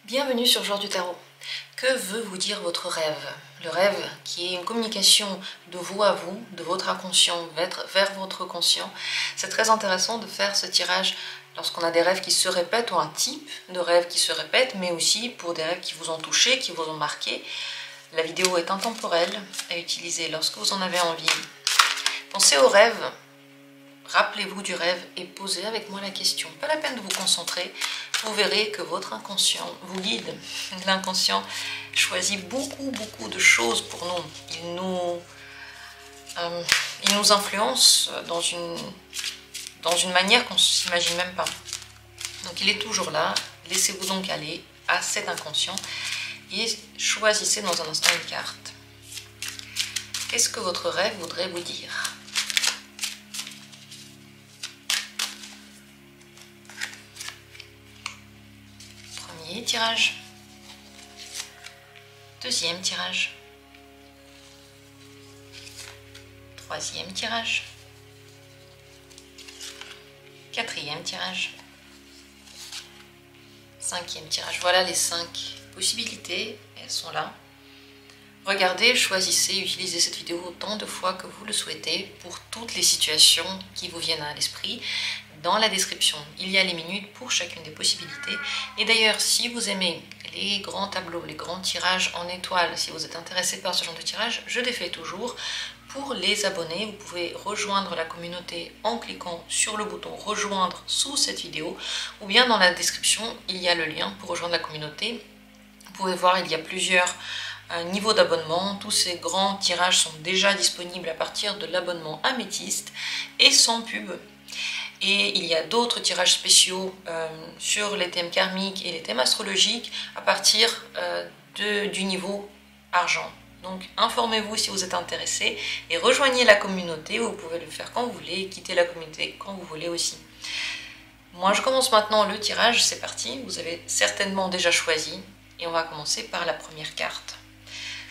Bienvenue sur Jour du Tarot. Que veut vous dire votre rêve? Le rêve qui est une communication de vous à vous, de votre inconscient vers votre conscient. C'est très intéressant de faire ce tirage lorsqu'on a des rêves qui se répètent ou un type de rêve qui se répète, mais aussi pour des rêves qui vous ont touché, qui vous ont marqué. La vidéo est intemporelle à utiliser lorsque vous en avez envie. Pensez au rêve. Rappelez-vous du rêve et posez avec moi la question. Pas la peine de vous concentrer, vous verrez que votre inconscient vous guide. L'inconscient choisit beaucoup de choses pour nous. Il nous influence dans une manière qu'on ne s'imagine même pas. Donc il est toujours là, laissez-vous donc aller à cet inconscient et choisissez dans un instant une carte. Qu'est-ce que votre rêve voudrait vous dire ? Premier tirage, deuxième tirage, troisième tirage, quatrième tirage, cinquième tirage. Voilà les 5 possibilités, elles sont là. Regardez, choisissez, utilisez cette vidéo autant de fois que vous le souhaitez pour toutes les situations qui vous viennent à l'esprit. Dans la description, il y a les minutes pour chacune des possibilités. Et d'ailleurs, si vous aimez les grands tableaux, les grands tirages en étoiles, si vous êtes intéressé par ce genre de tirage, je les fais toujours. Pour les abonnés, vous pouvez rejoindre la communauté en cliquant sur le bouton rejoindre sous cette vidéo, ou bien dans la description, il y a le lien pour rejoindre la communauté. Vous pouvez voir, il y a plusieurs niveaux d'abonnement. Tous ces grands tirages sont déjà disponibles à partir de l'abonnement améthyste et sans pub. Et il y a d'autres tirages spéciaux sur les thèmes karmiques et les thèmes astrologiques à partir du niveau argent. Donc informez-vous si vous êtes intéressé et rejoignez la communauté. Vous pouvez le faire quand vous voulez, quitter la communauté quand vous voulez aussi. Moi je commence maintenant le tirage, c'est parti. Vous avez certainement déjà choisi et on va commencer par la première carte.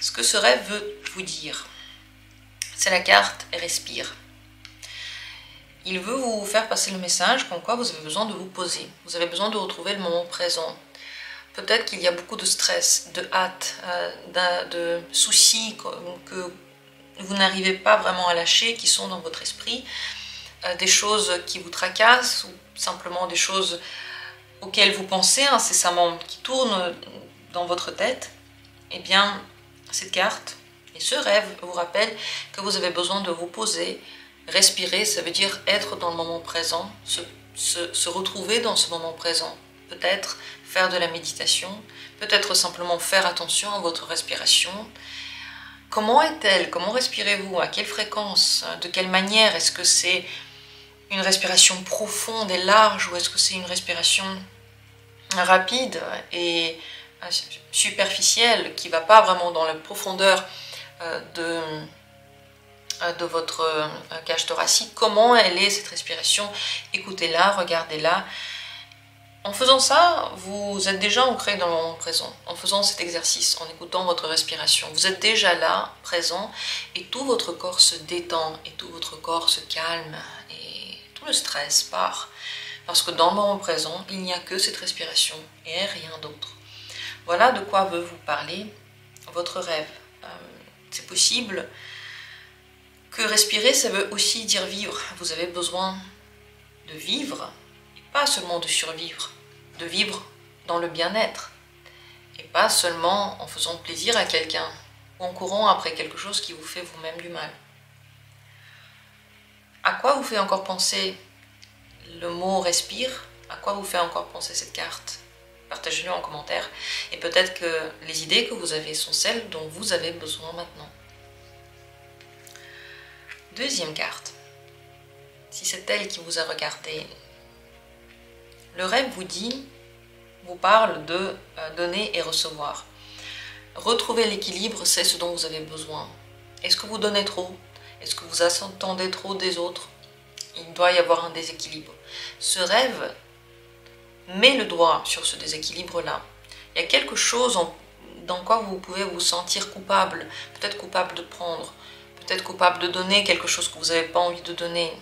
Ce que ce rêve veut vous dire, c'est la carte Respire. Il veut vous faire passer le message comme quoi vous avez besoin de vous poser. Vous avez besoin de retrouver le moment présent. Peut-être qu'il y a beaucoup de stress, de hâte, de soucis que vous n'arrivez pas vraiment à lâcher, qui sont dans votre esprit. Des choses qui vous tracassent ou simplement des choses auxquelles vous pensez incessamment, qui tournent dans votre tête. Eh bien, cette carte et ce rêve vous rappellent que vous avez besoin de vous poser. Respirer, ça veut dire être dans le moment présent, se retrouver dans ce moment présent. Peut-être faire de la méditation, peut-être simplement faire attention à votre respiration. Comment est-elle? Comment respirez-vous? À quelle fréquence? De quelle manière? Est-ce que c'est une respiration profonde et large ou est-ce que c'est une respiration rapide et superficielle qui ne va pas vraiment dans la profondeur de votre cage thoracique? Comment elle est cette respiration? Écoutez-la, regardez-la. En faisant ça, vous êtes déjà ancré dans le moment présent. En faisant cet exercice, en écoutant votre respiration, vous êtes déjà là, présent, et tout votre corps se détend, et tout votre corps se calme, et tout le stress part. Parce que dans le moment présent, il n'y a que cette respiration, et rien d'autre. Voilà de quoi veut vous parler votre rêve. C'est possible que respirer, ça veut aussi dire vivre. Vous avez besoin de vivre, et pas seulement de survivre, de vivre dans le bien-être, et pas seulement en faisant plaisir à quelqu'un, ou en courant après quelque chose qui vous fait vous-même du mal. À quoi vous fait encore penser le mot respire? À quoi vous fait encore penser cette carte? Partagez-le en commentaire, et peut-être que les idées que vous avez sont celles dont vous avez besoin maintenant. Deuxième carte, si c'est elle qui vous a regardé, le rêve vous parle de donner et recevoir. Retrouver l'équilibre, c'est ce dont vous avez besoin. Est-ce que vous donnez trop? Est-ce que vous attendez trop des autres? Il doit y avoir un déséquilibre. Ce rêve met le doigt sur ce déséquilibre-là. Il y a quelque chose dans quoi vous pouvez vous sentir coupable, peut-être coupable de prendre, peut-être coupable de donner quelque chose que vous n'avez pas envie de donner.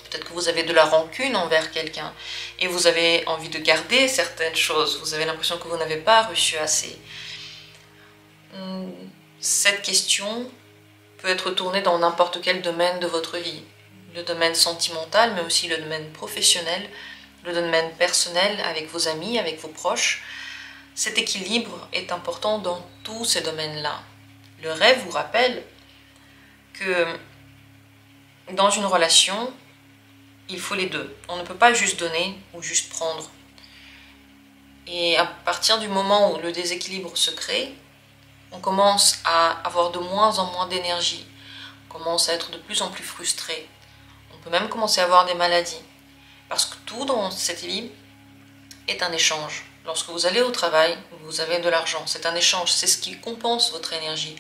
Peut-être que vous avez de la rancune envers quelqu'un et vous avez envie de garder certaines choses. Vous avez l'impression que vous n'avez pas reçu assez. Cette question peut être tournée dans n'importe quel domaine de votre vie. Le domaine sentimental, mais aussi le domaine professionnel, le domaine personnel avec vos amis, avec vos proches. Cet équilibre est important dans tous ces domaines-là. Le rêve vous rappelle que dans une relation, il faut les deux. On ne peut pas juste donner ou juste prendre. Et à partir du moment où le déséquilibre se crée, on commence à avoir de moins en moins d'énergie. On commence à être de plus en plus frustré. On peut même commencer à avoir des maladies. Parce que tout dans cette vie est un échange. Lorsque vous allez au travail, vous avez de l'argent. C'est un échange, c'est ce qui compense votre énergie.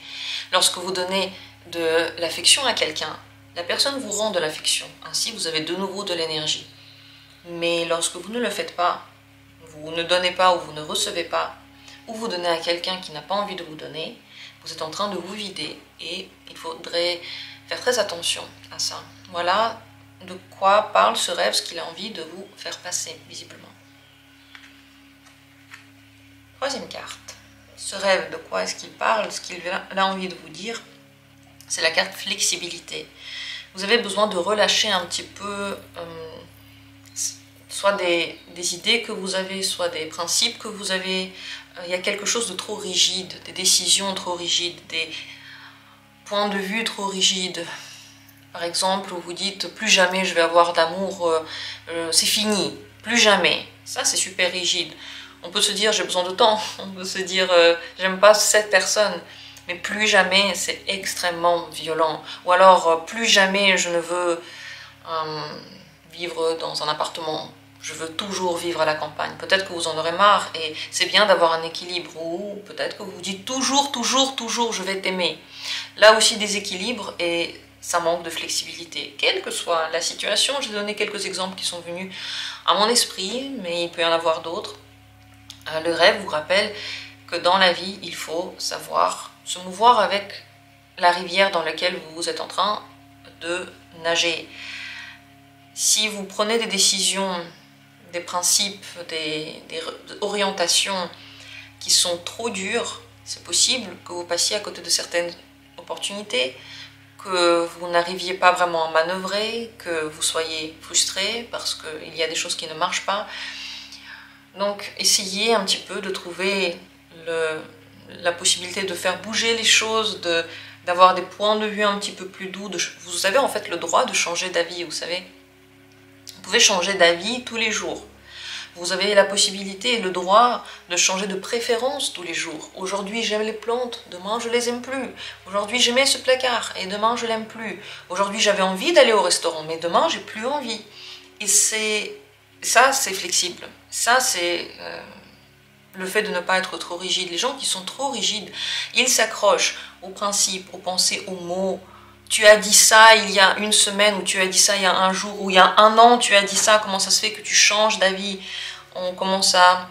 Lorsque vous donnez de l'affection à quelqu'un, la personne vous rend de l'affection. Ainsi, vous avez de nouveau de l'énergie. Mais lorsque vous ne le faites pas, vous ne donnez pas ou vous ne recevez pas, ou vous donnez à quelqu'un qui n'a pas envie de vous donner, vous êtes en train de vous vider et il faudrait faire très attention à ça. Voilà de quoi parle ce rêve, ce qu'il a envie de vous faire passer, visiblement. Troisième carte. Ce rêve, de quoi est-ce qu'il parle, ce qu'il a envie de vous dire, c'est la carte flexibilité. Vous avez besoin de relâcher un petit peu soit des idées que vous avez, soit des principes que vous avez. Il y a quelque chose de trop rigide, des décisions trop rigides, des points de vue trop rigides. Par exemple, vous dites « plus jamais je vais avoir d'amour, c'est fini, plus jamais ». Ça, c'est super rigide. On peut se dire « j'ai besoin de temps », on peut se dire « j'aime pas cette personne ». Mais plus jamais, c'est extrêmement violent. Ou alors, plus jamais je ne veux vivre dans un appartement. Je veux toujours vivre à la campagne. Peut-être que vous en aurez marre et c'est bien d'avoir un équilibre. Ou peut-être que vous vous dites toujours, toujours, toujours, je vais t'aimer. Là aussi, des équilibres et ça manque de flexibilité. Quelle que soit la situation, j'ai donné quelques exemples qui sont venus à mon esprit, mais il peut y en avoir d'autres. Le rêve vous rappelle que dans la vie, il faut savoir se mouvoir avec la rivière dans laquelle vous êtes en train de nager. Si vous prenez des décisions, des principes, des orientations qui sont trop dures, c'est possible que vous passiez à côté de certaines opportunités, que vous n'arriviez pas vraiment à manœuvrer, que vous soyez frustré parce qu'il y a des choses qui ne marchent pas. Donc essayez un petit peu de trouver la possibilité de faire bouger les choses, d'avoir des points de vue un petit peu plus doux. Vous avez en fait le droit de changer d'avis, vous savez. Vous pouvez changer d'avis tous les jours. Vous avez la possibilité et le droit de changer de préférence tous les jours. Aujourd'hui j'aime les plantes, demain je les aime plus. Aujourd'hui j'aimais ce placard et demain je l'aime plus. Aujourd'hui j'avais envie d'aller au restaurant, mais demain j'ai plus envie. Et ça c'est flexible. Ça c'est le fait de ne pas être trop rigide. Les gens qui sont trop rigides, ils s'accrochent aux principes, aux pensées, aux mots. Tu as dit ça il y a une semaine, ou tu as dit ça il y a un jour, ou il y a un an, tu as dit ça, comment ça se fait que tu changes d'avis? On commence à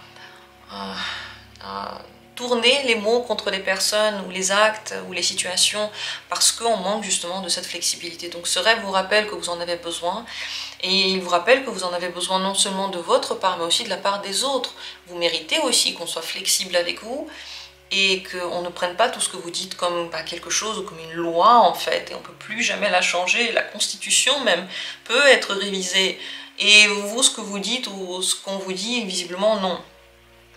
tourner les mots contre les personnes, ou les actes, ou les situations, parce qu'on manque justement de cette flexibilité. Donc ce rêve vous rappelle que vous en avez besoin, et il vous rappelle que vous en avez besoin non seulement de votre part, mais aussi de la part des autres. Vous méritez aussi qu'on soit flexible avec vous, et qu'on ne prenne pas tout ce que vous dites comme quelque chose, ou comme une loi en fait, et on ne peut plus jamais la changer. La constitution même peut être révisée, et vous, ce que vous dites, ou ce qu'on vous dit, visiblement non.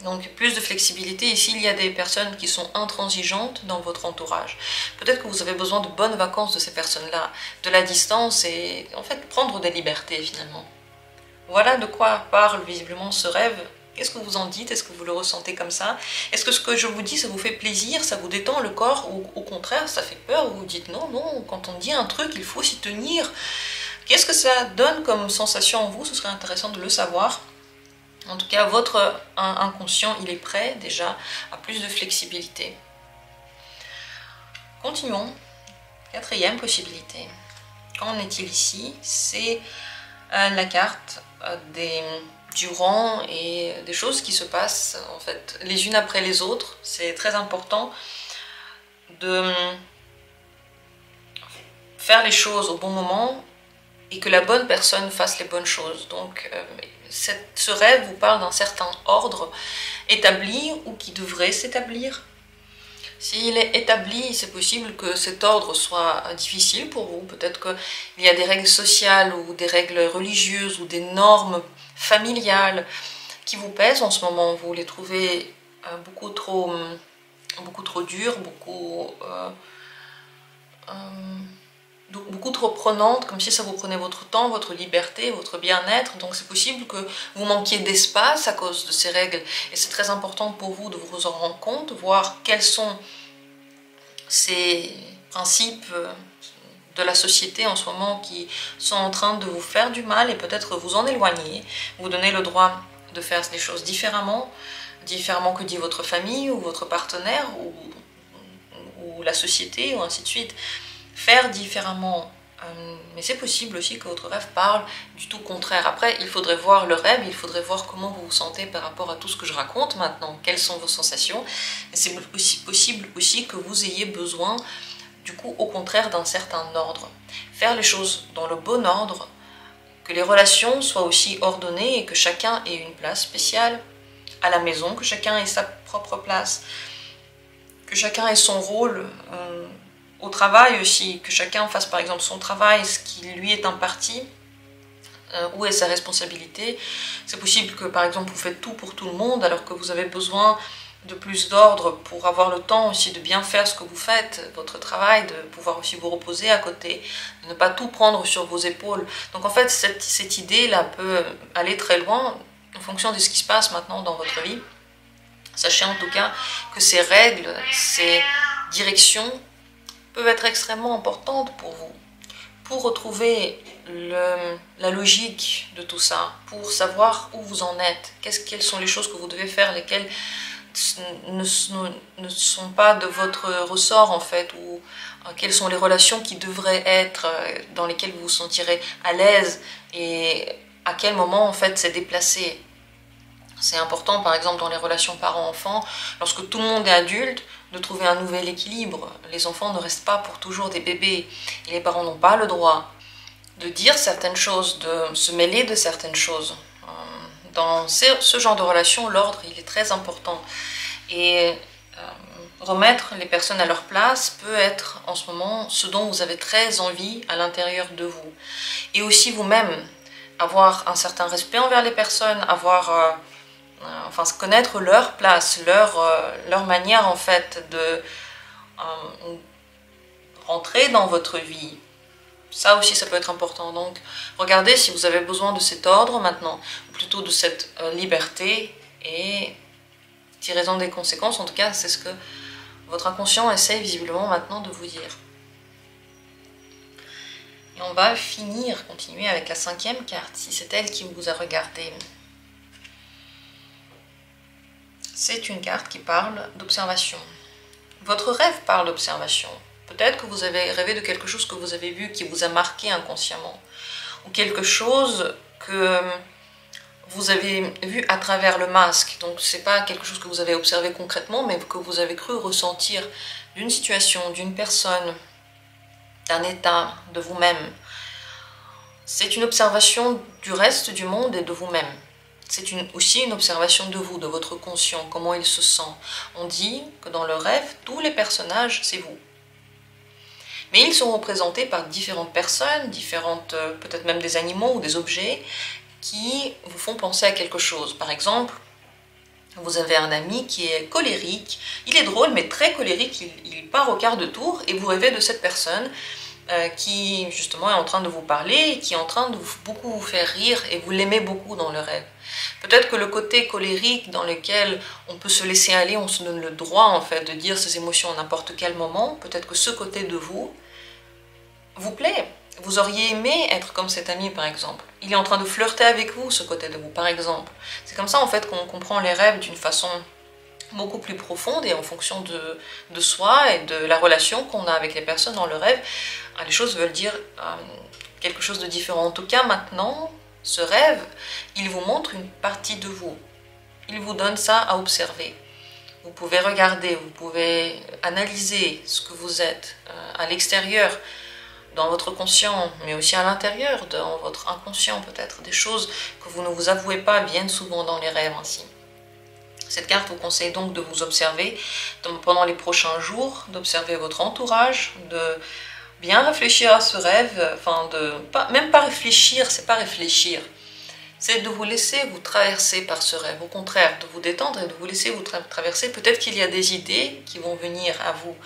Donc plus de flexibilité, et s'il y a des personnes qui sont intransigeantes dans votre entourage, peut-être que vous avez besoin de bonnes vacances de ces personnes-là, de la distance, et en fait prendre des libertés finalement. Voilà de quoi parle visiblement ce rêve. Qu'est-ce que vous en dites? Est-ce que vous le ressentez comme ça? Est-ce que ce que je vous dis, ça vous fait plaisir, ça vous détend le corps, ou au contraire, ça fait peur, vous vous dites non, non, quand on dit un truc, il faut s'y tenir? Qu'est-ce que ça donne comme sensation en vous? Ce serait intéressant de le savoir. En tout cas, votre inconscient, il est prêt déjà à plus de flexibilité. Continuons. Quatrième possibilité. Qu'en est-il ici? C'est la carte du rang et des choses qui se passent en fait les unes après les autres. C'est très important de faire les choses au bon moment et que la bonne personne fasse les bonnes choses. Donc ce rêve vous parle d'un certain ordre établi ou qui devrait s'établir. S'il est établi, c'est possible que cet ordre soit difficile pour vous. Peut-être qu'il y a des règles sociales ou des règles religieuses ou des normes familiales qui vous pèsent en ce moment. Vous les trouvez beaucoup trop dures, beaucoup trop prenantes, comme si ça vous prenait votre temps, votre liberté, votre bien-être. Donc c'est possible que vous manquiez d'espace à cause de ces règles. Et c'est très important pour vous de vous en rendre compte, voir quels sont ces principes de la société en ce moment qui sont en train de vous faire du mal et peut-être vous en éloigner, vous donner le droit de faire les choses différemment que dit votre famille ou votre partenaire ou la société ou ainsi de suite. Faire différemment. Mais c'est possible aussi que votre rêve parle du tout contraire. Après, il faudrait voir le rêve, il faudrait voir comment vous vous sentez par rapport à tout ce que je raconte maintenant, quelles sont vos sensations. Mais c'est aussi possible aussi que vous ayez besoin, du coup, au contraire d'un certain ordre. Faire les choses dans le bon ordre, que les relations soient aussi ordonnées et que chacun ait une place spéciale à la maison, que chacun ait sa propre place, que chacun ait son rôle au travail aussi, que chacun fasse par exemple son travail, ce qui lui est imparti, où est sa responsabilité. C'est possible que par exemple vous faites tout pour tout le monde alors que vous avez besoin de plus d'ordre pour avoir le temps aussi de bien faire ce que vous faites, votre travail, de pouvoir aussi vous reposer à côté, de ne pas tout prendre sur vos épaules. Donc en fait cette idée-là peut aller très loin en fonction de ce qui se passe maintenant dans votre vie. Sachez en tout cas que ces règles, ces directions peuvent être extrêmement importantes pour vous, pour retrouver la logique de tout ça, pour savoir où vous en êtes, quelles sont les choses que vous devez faire, lesquelles ne sont pas de votre ressort en fait, ou quelles sont les relations qui devraient être, dans lesquelles vous vous sentirez à l'aise, et à quel moment en fait c'est déplacé. C'est important par exemple dans les relations parents-enfants, lorsque tout le monde est adulte, de trouver un nouvel équilibre. Les enfants ne restent pas pour toujours des bébés et les parents n'ont pas le droit de dire certaines choses, de se mêler de certaines choses. Dans ce genre de relation, l'ordre il est très important et remettre les personnes à leur place peut être en ce moment ce dont vous avez très envie à l'intérieur de vous. Et aussi vous-même, avoir un certain respect envers les personnes, avoir enfin connaître leur place, leur manière en fait de rentrer dans votre vie. Ça aussi ça peut être important. Donc regardez si vous avez besoin de cet ordre maintenant, ou plutôt de cette liberté, et tirez-en des conséquences. En tout cas c'est ce que votre inconscient essaie visiblement maintenant de vous dire. Et on va continuer avec la 5e carte, si c'est elle qui vous a regardé. C'est une carte qui parle d'observation. Votre rêve parle d'observation. Peut-être que vous avez rêvé de quelque chose que vous avez vu qui vous a marqué inconsciemment, ou quelque chose que vous avez vu à travers le masque. Donc c'est pas quelque chose que vous avez observé concrètement, mais que vous avez cru ressentir d'une situation, d'une personne, d'un état, de vous-même. C'est une observation du reste du monde et de vous-même. C'est aussi une observation de vous, de votre conscient, comment il se sent. On dit que dans le rêve, tous les personnages, c'est vous. Mais ils sont représentés par différentes personnes, peut-être même des animaux ou des objets, qui vous font penser à quelque chose. Par exemple, vous avez un ami qui est colérique, il est drôle mais très colérique, il part au quart de tour, et vous rêvez de cette personne qui justement est en train de vous parler, et qui est en train de beaucoup vous faire rire, et vous l'aimez beaucoup dans le rêve. Peut-être que le côté colérique dans lequel on peut se laisser aller, on se donne le droit en fait de dire ses émotions à n'importe quel moment, peut-être que ce côté de vous plaît. Vous auriez aimé être comme cet ami par exemple. Il est en train de flirter avec vous, ce côté de vous par exemple. C'est comme ça en fait qu'on comprend les rêves d'une façon beaucoup plus profonde, et en fonction de soi et de la relation qu'on a avec les personnes dans le rêve, les choses veulent dire quelque chose de différent. En tout cas maintenant, ce rêve, il vous montre une partie de vous. Il vous donne ça à observer. Vous pouvez regarder, vous pouvez analyser ce que vous êtes à l'extérieur dans votre conscient, mais aussi à l'intérieur, dans votre inconscient peut-être. Des choses que vous ne vous avouez pas viennent souvent dans les rêves ainsi. Cette carte vous conseille donc de vous observer pendant les prochains jours, d'observer votre entourage, de bien réfléchir à ce rêve, enfin même pas réfléchir, c'est pas réfléchir, c'est de vous laisser vous traverser par ce rêve, au contraire, de vous détendre et de vous laisser vous traverser. Peut-être qu'il y a des idées qui vont venir à vous,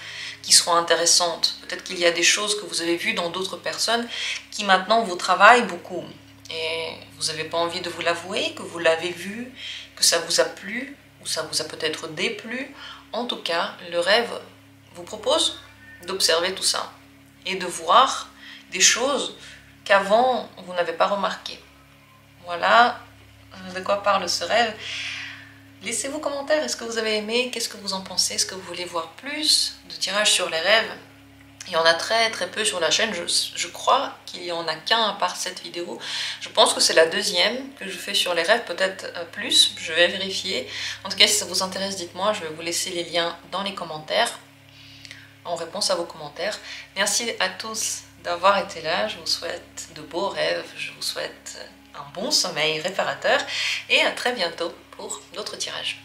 qui seront intéressantes, peut-être qu'il y a des choses que vous avez vues dans d'autres personnes qui maintenant vous travaillent beaucoup, et vous n'avez pas envie de vous l'avouer, que vous l'avez vu, que ça vous a plu, ou ça vous a peut-être déplu. En tout cas, le rêve vous propose d'observer tout ça et de voir des choses qu'avant vous n'avez pas remarquées. Voilà de quoi parle ce rêve. Laissez vos commentaires, est-ce que vous avez aimé? Qu'est-ce que vous en pensez? Est-ce que vous voulez voir plus de tirages sur les rêves? Il y en a très peu sur la chaîne, je crois qu'il n'y en a qu'un à part cette vidéo. Je pense que c'est la deuxième que je fais sur les rêves, peut-être plus, je vais vérifier. En tout cas, si ça vous intéresse, dites-moi, je vais vous laisser les liens dans les commentaires, en réponse à vos commentaires. Merci à tous d'avoir été là, je vous souhaite de beaux rêves, je vous souhaite un bon sommeil réparateur, et à très bientôt pour d'autres tirages.